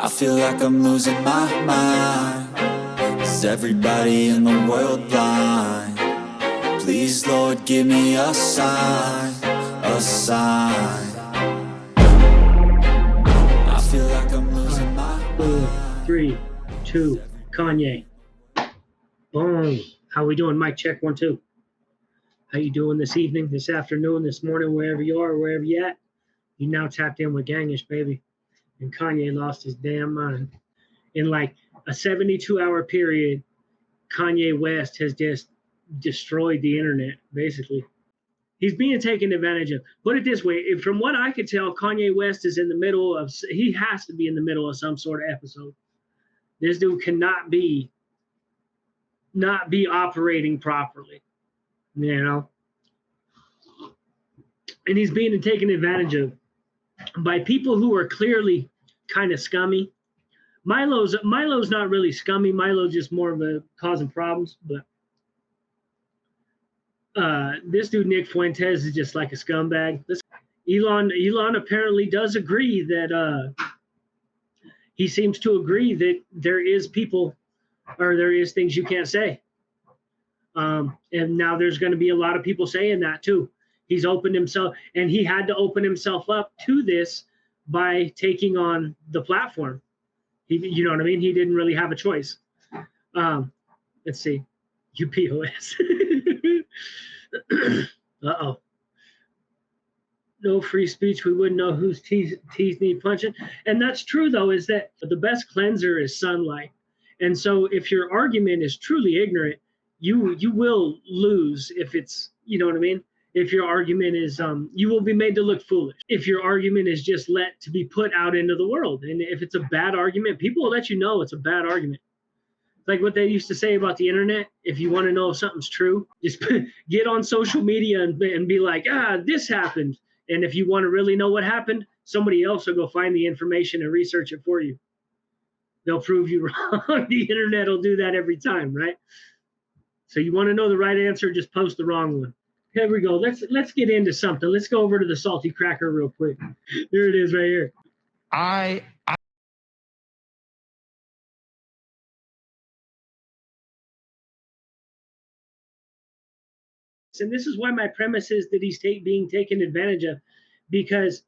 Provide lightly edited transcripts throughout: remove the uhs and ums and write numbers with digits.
I feel like I'm losing my mind. Is everybody in the world blind? Please, Lord, give me a sign, a sign. I feel like I'm losing my mind. 4, 3, 2, Kanye. Boom. How we doing? Mic check, 1, 2. How you doing this evening, this afternoon, this morning, wherever you are, wherever you at? You now tapped in with Gangish, baby. And Kanye lost his damn mind. In like a 72-hour period, Kanye West has just destroyed the internet, basically. He's being taken advantage of. Put it this way, from what I could tell, Kanye West is in the middle of, he has to be in the middle of some sort of episode. This dude cannot be not be operating properly, you know? And he's being taken advantage of by people who are clearly kind of scummy. Milo's not really scummy. Milo's just more of a causing problems, but this dude Nick Fuentes is just like a scumbag. Elon apparently does agree that he seems to agree that there is people, or there is things you can't say. And now there's going to be a lot of people saying that too. He's opened himself, and he had to open himself up to this by taking on the platform. You know what I mean? He didn't really have a choice. Let's see. UPOS. Uh-oh. No free speech. We wouldn't know whose teeth need punching. And that's true, though, is that the best cleanser is sunlight. And so if your argument is truly ignorant, you will lose if it's, you know what I mean? If your argument is, you will be made to look foolish. If your argument is just let to be put out into the world. And if it's a bad argument, people will let you know it's a bad argument. Like what they used to say about the internet, if you want to know if something's true, just get on social media and be like, this happened. And if you want to really know what happened, somebody else will go find the information and research it for you. They'll prove you wrong. The internet will do that every time, right? So you want to know the right answer, just post the wrong one. Here we go. Let's get into something. Let's go over to the salty cracker real quick. There it is right here. And this is why my premise is that he's being taken advantage of, because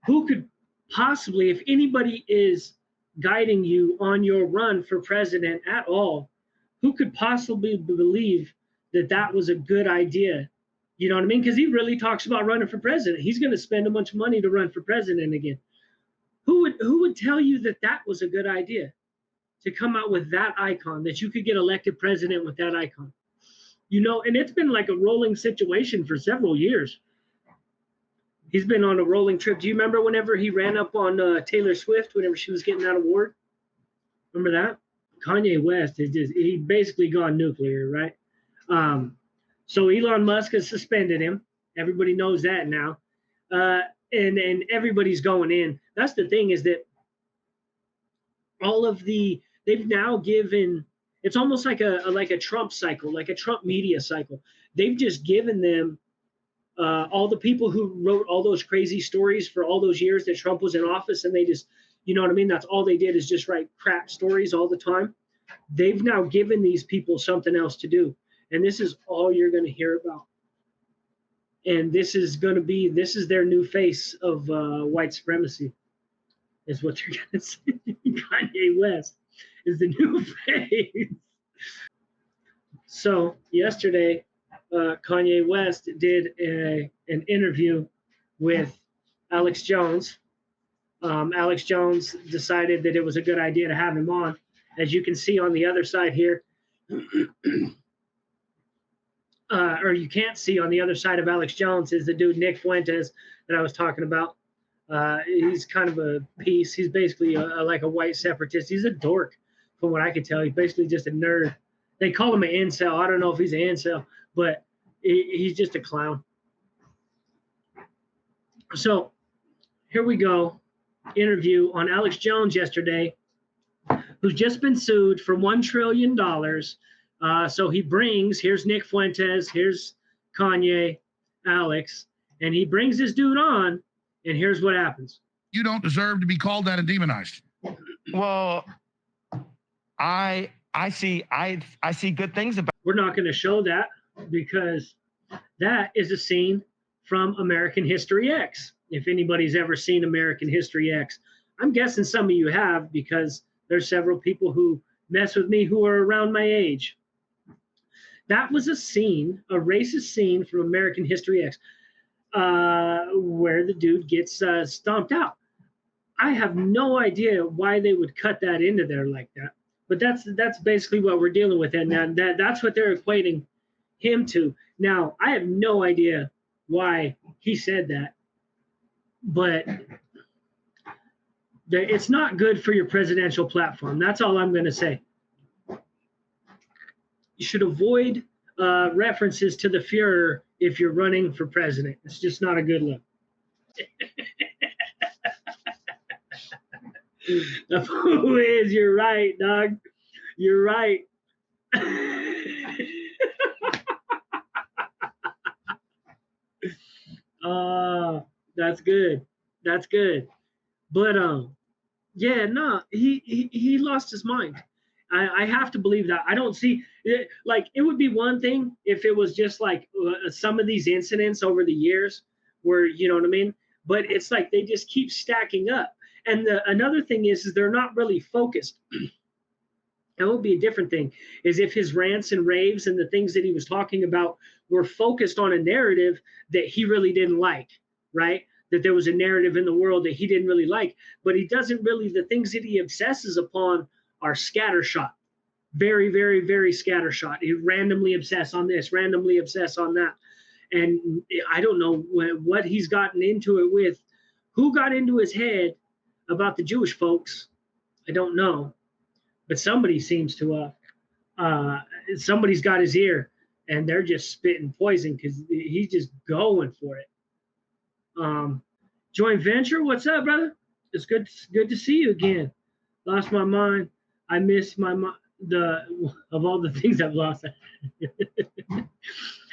who could possibly, if anybody is guiding you on your run for president at all, who could possibly believe that that was a good idea? You know what I mean? Because he really talks about running for president. He's going to spend a bunch of money to run for president again. Who would tell you that that was a good idea, to come out with that icon, that you could get elected president with that icon? You know, and it's been like a rolling situation for several years. He's been on a rolling trip. Do you remember whenever he ran up on Taylor Swift, whenever she was getting that award? Remember that? Kanye West is just, he basically gone nuclear, right? So Elon Musk has suspended him. Everybody knows that now. And everybody's going in. That's the thing, is that they've now given, it's almost like a Trump cycle, like a Trump media cycle. They've just given them all the people who wrote all those crazy stories for all those years that Trump was in office, and they just, you know what I mean? That's all they did, is just write crap stories all the time. They've now given these people something else to do. And this is all you're going to hear about. And this is their new face of white supremacy, is what you're going to see. Kanye West is the new face. So yesterday, Kanye West did an interview with Alex Jones. Alex Jones decided that it was a good idea to have him on. As you can see on the other side here, or you can't see on the other side of Alex Jones, is the dude Nick Fuentes that I was talking about. He's kind of a piece. He's basically like a white separatist. He's a dork, from what I can tell. He's basically just a nerd. They call him an incel. I don't know if he's an incel, but he's just a clown. So here we go. Interview on Alex Jones yesterday, who's just been sued for $1 trillion. So he brings, here's Nick Fuentes, here's Kanye, Alex, and he brings this dude on, and here's what happens. you don't deserve to be called that and demonized. Well, I see good things about. We're not going to show that because that is a scene from American History X. If anybody's ever seen American History X, I'm guessing some of you have because there's several people who mess with me who are around my age. That was a scene, a racist scene from American History X, where the dude gets stomped out. I have no idea why they would cut that into there like that, but that's basically what we're dealing with, and that's what they're equating him to. Now, I have no idea why he said that, but it's not good for your presidential platform. That's all I'm going to say. You should avoid references to the Fuhrer if you're running for president. It's just not a good look. Who is? You're right, dog. You're right. That's good. That's good. But yeah, no, he lost his mind. I have to believe that. I don't see it, like it would be one thing if it was just like some of these incidents over the years where, you know what I mean? But it's like they just keep stacking up. And another thing is they're not really focused. That would be a different thing, is if his rants and raves and the things that he was talking about were focused on a narrative that he really didn't like, right? That there was a narrative in the world that he didn't really like, but he doesn't really, the things that he obsesses upon are scattershot, very, very, very scattershot. He randomly obsess on this, randomly obsess on that. And I don't know what he's gotten into it with, who got into his head about the Jewish folks. I don't know, but somebody seems to, somebody's got his ear and they're just spitting poison because he's just going for it. Joint venture, what's up, brother? It's good to see you again. Lost my mind. I miss my of all the things I've lost.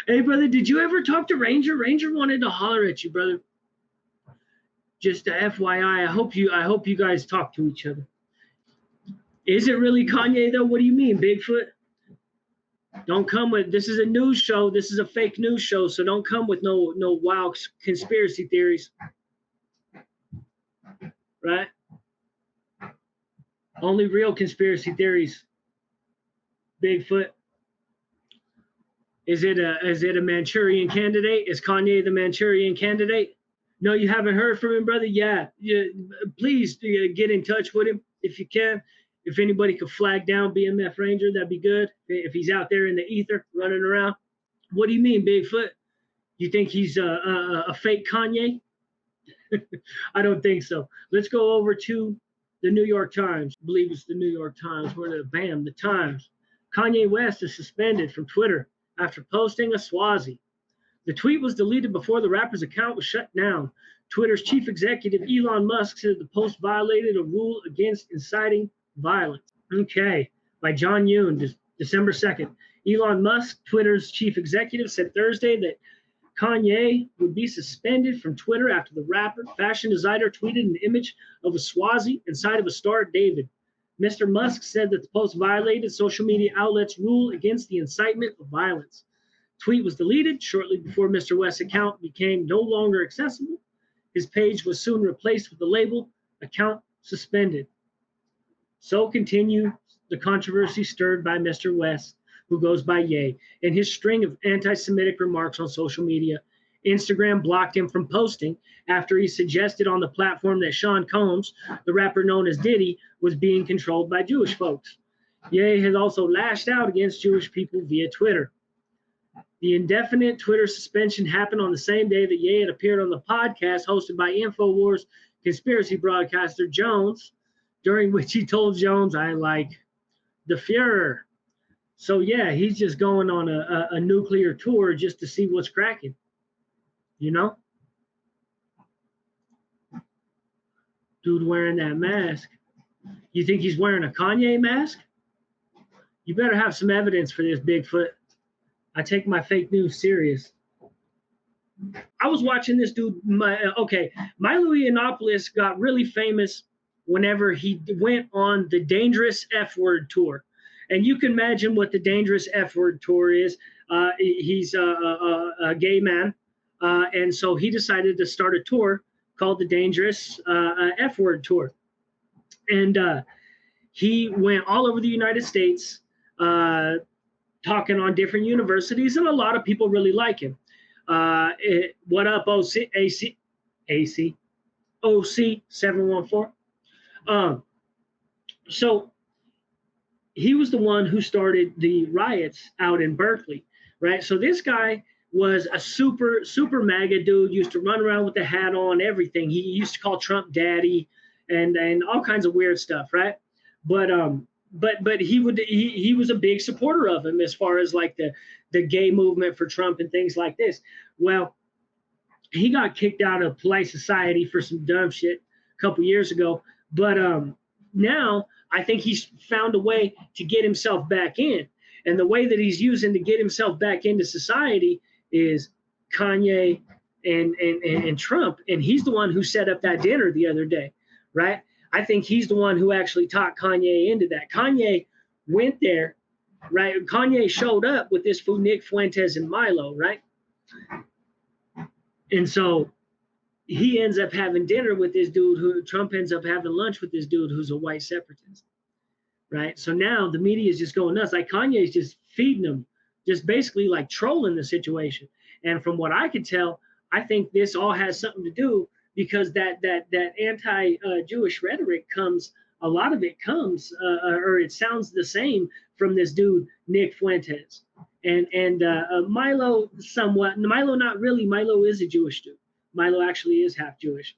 Hey, brother, did you ever talk to Ranger? Ranger wanted to holler at you, brother. Just a FYI, I hope you guys talk to each other. Is it really Kanye though? What do you mean, Bigfoot? Don't come with, this is a news show. This is a fake news show, so don't come with no wild conspiracy theories. Right? Only real conspiracy theories. Bigfoot. Is it a Manchurian candidate? Is Kanye the Manchurian candidate? No, you haven't heard from him, brother? Yeah. Please get in touch with him if you can. If anybody could flag down BMF Ranger, that'd be good. If he's out there in the ether running around. What do you mean, Bigfoot? You think he's a fake Kanye? I don't think so. Let's go over to the New York Times. I believe it's the New York Times. Where the Times. Kanye West is suspended from Twitter after posting a swazi. The tweet was deleted before the rapper's account was shut down. Twitter's chief executive Elon Musk said the post violated a rule against inciting violence. Okay, by John Yoon, December 2nd. Elon Musk, Twitter's chief executive, said Thursday that Kanye would be suspended from Twitter after the rapper, fashion designer, tweeted an image of a swazi inside of a Star of David. Mr. Musk said that the post violated social media outlets' rule against the incitement of violence. Tweet was deleted shortly before Mr. West's account became no longer accessible. His page was soon replaced with the label, account suspended. So continued the controversy stirred by Mr. West, who goes by Ye, and his string of anti-Semitic remarks on social media. Instagram blocked him from posting after he suggested on the platform that Sean Combs, the rapper known as Diddy, was being controlled by Jewish folks. Ye has also lashed out against Jewish people via Twitter. The indefinite Twitter suspension happened on the same day that Ye had appeared on the podcast hosted by InfoWars conspiracy broadcaster Jones, during which he told Jones, "I like the Fuhrer." So yeah, he's just going on a nuclear tour just to see what's cracking. You know? Dude wearing that mask. You think he's wearing a Kanye mask? You better have some evidence for this, Bigfoot. I take my fake news serious. I was watching this dude. Milo Yiannopoulos got really famous whenever he went on the Dangerous F Word tour, and you can imagine what the Dangerous F Word tour is. He's a gay man, and so he decided to start a tour called the Dangerous F Word tour, and he went all over the United States, talking on different universities, and a lot of people really like him. What up, OC 714? So he was the one who started the riots out in Berkeley, right? So this guy was a super MAGA dude, used to run around with the hat on, everything. He used to call Trump daddy and all kinds of weird stuff, right? But he was a big supporter of him as far as like the gay movement for Trump and things like this. Well, he got kicked out of polite society for some dumb shit a couple years ago, but now I think he's found a way to get himself back in, and the way that he's using to get himself back into society is Kanye and Trump, and he's the one who set up that dinner the other day, right? I think he's the one who actually talked Kanye into that. Kanye went there, right? Kanye showed up with this fool Nick Fuentes and Milo, right? And so he ends up having dinner with this dude who Trump ends up having lunch with this dude who's a white separatist, right? So now the media is just going nuts. Like Kanye's just feeding them, just basically like trolling the situation. And from what I could tell, I think this all has something to do because that anti-Jewish rhetoric comes, a lot of it comes, or it sounds the same from this dude Nick Fuentes and Milo somewhat. Milo not really. Milo is a Jewish dude. Milo actually is half Jewish.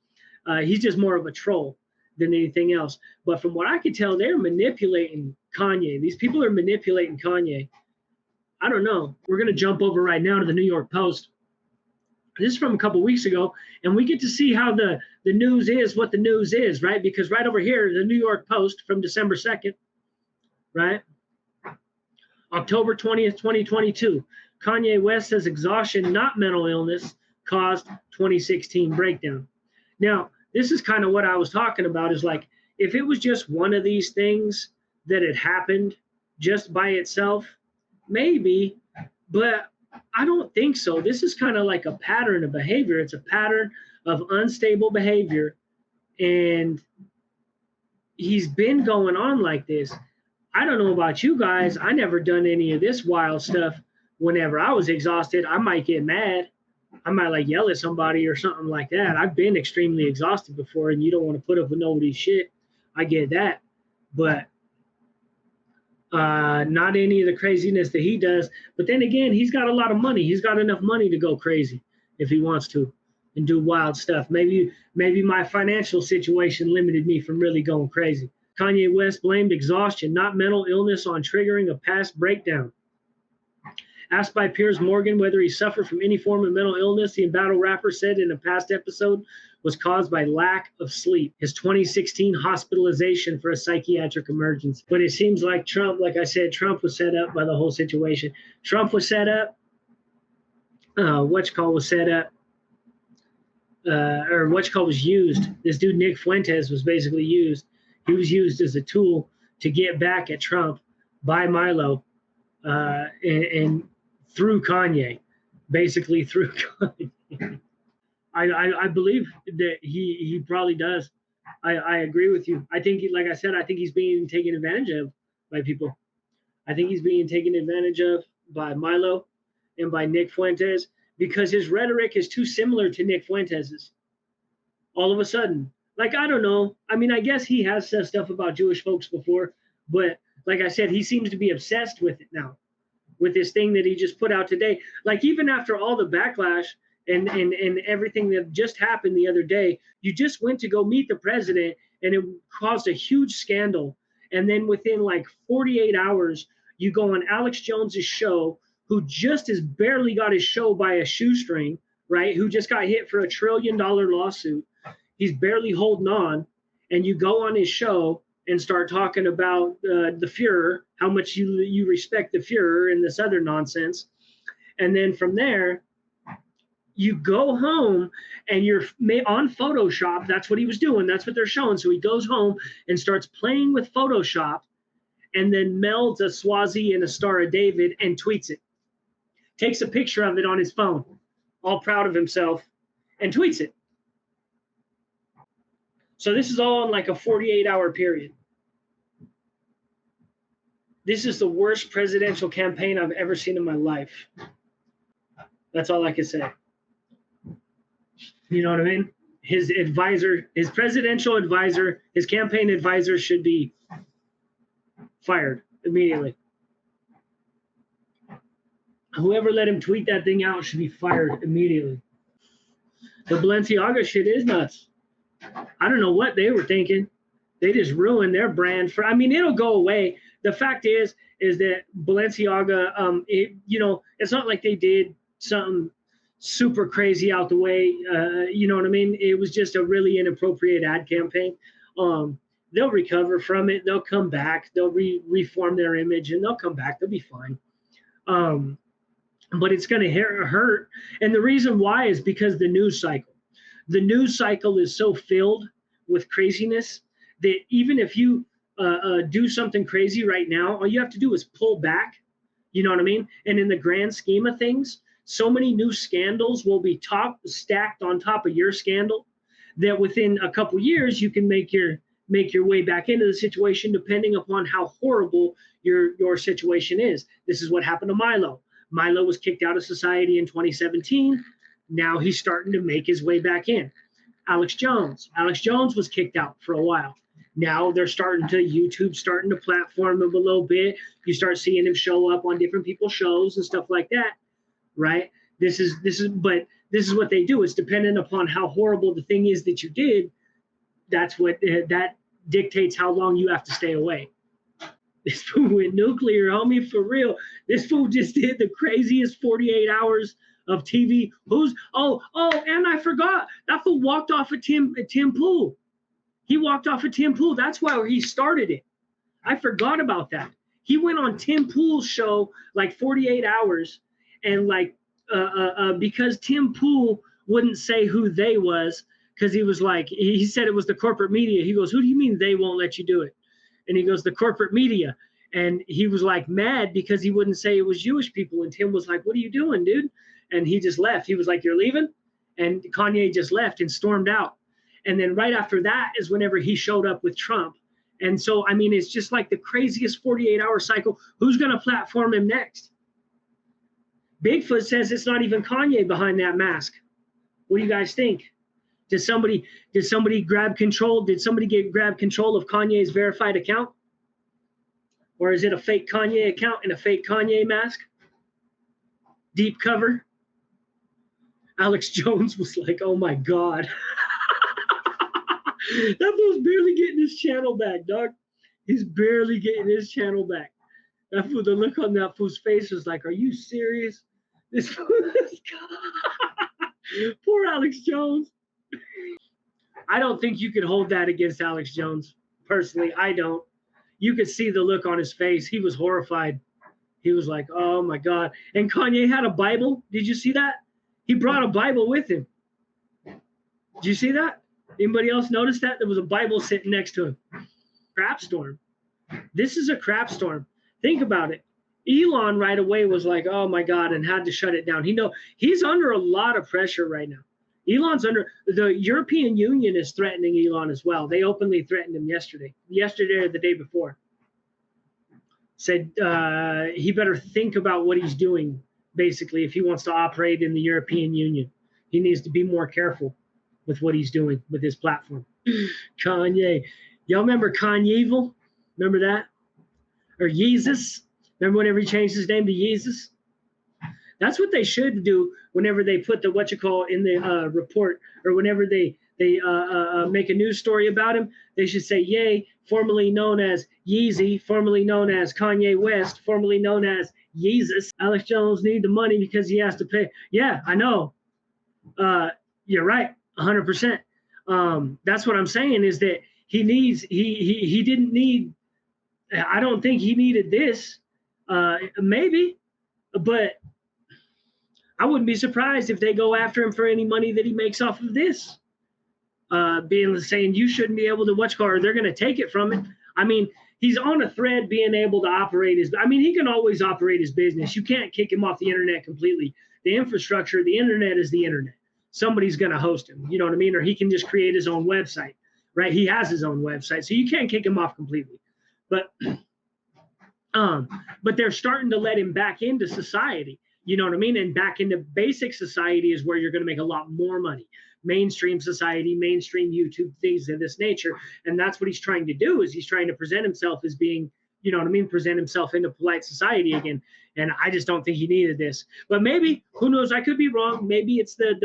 He's just more of a troll than anything else. But from what I could tell, they're manipulating Kanye. These people are manipulating Kanye. I don't know. We're going to jump over right now to the New York Post. This is from a couple weeks ago, and we get to see how the news is what the news is, right? Because right over here, the New York Post from December 2nd, right? October 20th, 2022. Kanye West says exhaustion, not mental illness, caused 2016 breakdown. Now, this is kind of what I was talking about, is like, if it was just one of these things that had happened just by itself, maybe, but I don't think so. This is kind of like a pattern of behavior. It's a pattern of unstable behavior. And he's been going on like this. I don't know about you guys. I never done any of this wild stuff. Whenever I was exhausted, I might get mad. I might like yell at somebody or something like that. I've been extremely exhausted before, and you don't want to put up with nobody's shit. I get that. But not any of the craziness that he does. But then again, he's got a lot of money. He's got enough money to go crazy if he wants to and do wild stuff. Maybe my financial situation limited me from really going crazy. Kanye West blamed exhaustion, not mental illness, on triggering a past breakdown. Asked by Piers Morgan whether he suffered from any form of mental illness, the embattled rapper said in a past episode was caused by lack of sleep. His 2016 hospitalization for a psychiatric emergency. But it seems like Trump, like I said, Trump was set up by the whole situation. Trump was set up. Was set up. Was used. This dude Nick Fuentes was basically used. He was used as a tool to get back at Trump by Milo, and through Kanye, basically through Kanye. I believe that he probably does. I agree with you. I think, like I said, I think he's being taken advantage of by people. I think he's being taken advantage of by Milo and by Nick Fuentes because his rhetoric is too similar to Nick Fuentes's. All of a sudden, like, I don't know. I mean, I guess he has said stuff about Jewish folks before, but like I said, he seems to be obsessed with it now, with this thing that he just put out today. Like, even after all the backlash and everything that just happened the other day, you just went to go meet the president and it caused a huge scandal. And then within like 48 hours, you go on Alex Jones's show, who just has barely got his show by a shoestring, right? Who just got hit for $1 trillion lawsuit. He's barely holding on. And you go on his show and start talking about the Fuhrer, how much you respect the Fuhrer and this other nonsense. And then from there, you go home and you're on Photoshop. That's what he was doing. That's what they're showing. So he goes home and starts playing with Photoshop and then melds a Swazi and a Star of David and tweets it. Takes a picture of it on his phone, all proud of himself, and tweets it. So this is all in like a 48-hour period. This is the worst presidential campaign I've ever seen in my life. That's all I can say. You know what I mean? His advisor, his presidential advisor, his campaign advisor should be fired immediately. Whoever let him tweet that thing out should be fired immediately. The Balenciaga shit is nuts. I don't know what they were thinking. They just ruined their brand. I mean, it'll go away. The fact is that Balenciaga, it's not like they did something super crazy out the way. You know what I mean? It was just a really inappropriate ad campaign. They'll recover from it. They'll come back. They'll reform their image, and they'll come back. They'll be fine. But it's going to hurt. And the reason why is because the news cycle. The news cycle is so filled with craziness that even if you do something crazy right now, all you have to do is pull back. You know what I mean? And in the grand scheme of things, so many new scandals will be stacked on top of your scandal that within a couple years you can make your way back into the situation, depending upon how horrible your situation is. This is what happened to Milo. Milo was kicked out of society in 2017. Now he's starting to make his way back in. Alex Jones was kicked out for a while. Now they're starting to platform him a little bit. You start seeing him show up on different people's shows and stuff like that, right? This is what they do. It's dependent upon how horrible the thing is that you did. That's what that dictates how long you have to stay away. This fool went nuclear, homie, for real. This fool just did the craziest 48 hours of TV. And I forgot. That fool walked off of Tim Pool. He walked off of Tim Pool. That's why he started it. I forgot about that. He went on Tim Pool's show like 48 hours, and because Tim Pool wouldn't say who they was, because he was like, he said it was the corporate media. He goes, who do you mean they won't let you do it? And he goes, the corporate media. And he was like mad because he wouldn't say it was Jewish people. And Tim was like, what are you doing, dude? And he just left. He was like, you're leaving? And Kanye just left and stormed out. And then right after that is whenever he showed up with Trump. And so, I mean, it's just like the craziest 48-hour cycle. Who's going to platform him next? Bigfoot says it's not even Kanye behind that mask. What do you guys think? Did somebody grab control? Did somebody grab control of Kanye's verified account? Or is it a fake Kanye account and a fake Kanye mask? Deep cover? Alex Jones was like, oh my God. That fool's barely getting his channel back, dog. He's barely getting his channel back. That fool, the look on that fool's face was like, are you serious? This fool, poor Alex Jones. I don't think you could hold that against Alex Jones. Personally, I don't. You could see the look on his face. He was horrified. He was like, oh my God. And Kanye had a Bible. Did you see that? He brought a Bible with him. Did you see that? Anybody else notice that? There was a Bible sitting next to him. Crap storm. This is a crap storm. Think about it. Elon right away was like, oh my God, and had to shut it down. He's under a lot of pressure right now. The European Union is threatening Elon as well. They openly threatened him yesterday or the day before. Said he better think about what he's doing, basically, if he wants to operate in the European Union. He needs to be more careful with what he's doing with his platform. Kanye. Y'all remember Kanyevel? Remember that? Or Yeezus? Remember whenever he changed his name to Yeezus? That's what they should do whenever they put the in the report, or whenever they make a news story about him. They should say, Ye, formerly known as Yeezy, formerly known as Kanye West, formerly known as Yeezus. Alex Jones need the money because he has to pay. Yeah, I know. You're right, 100%. That's what I'm saying is that he didn't need. I don't think he needed this. Maybe, but I wouldn't be surprised if they go after him for any money that he makes off of this. Being saying you shouldn't be able to watch car, they're going to take it from it. I mean, he's on a thread being able to operate his. I mean, he can always operate his business. You can't kick him off the internet completely. The infrastructure, the internet is the internet. Somebody's going to host him. You know what I mean? Or he can just create his own website, right? He has his own website, so you can't kick him off completely. But they're starting to let him back into society. You know what I mean? And back into basic society is where you're going to make a lot more money. Mainstream society, mainstream YouTube, things of this nature. And that's what he's trying to do, is he's trying to present himself as being, you know what I mean, present himself into polite society again. And I just don't think he needed this. But maybe, who knows, I could be wrong. Maybe it's the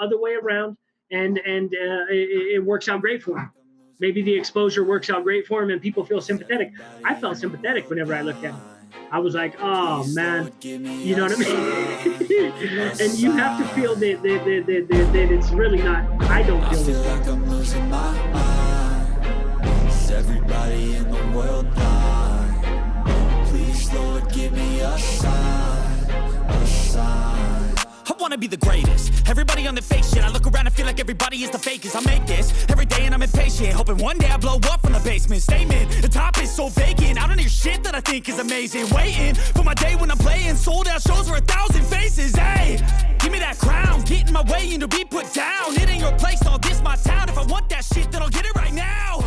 other way around, and it works out great for him. Maybe the exposure works out great for him and people feel sympathetic. I felt sympathetic whenever I looked at him. I was like, oh man, you know what I mean? And you have to feel that it's really not, I don't feel feel like I'm losing my mind. Is everybody in the world blind? Please, Lord, give me a sign, a sign. I wanna be the greatest. Everybody on the fake shit. I look around and feel like everybody is the fakest. I make this every day and I'm impatient, hoping one day I blow up from the basement. Statement, the top is so vacant. I don't hear shit that I think is amazing. Waiting for my day when I'm playing sold out shows for 1,000 faces. Hey, give me that crown, get in my way and to be put down. It ain't your place, all this my town. If I want that shit, then I'll get it right now.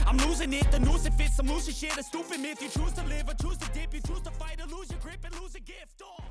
I'm losing it, the noose it fits. I'm losing shit, a stupid myth. You choose to live or choose to dip. You choose to fight or lose your grip and lose a gift. Oh.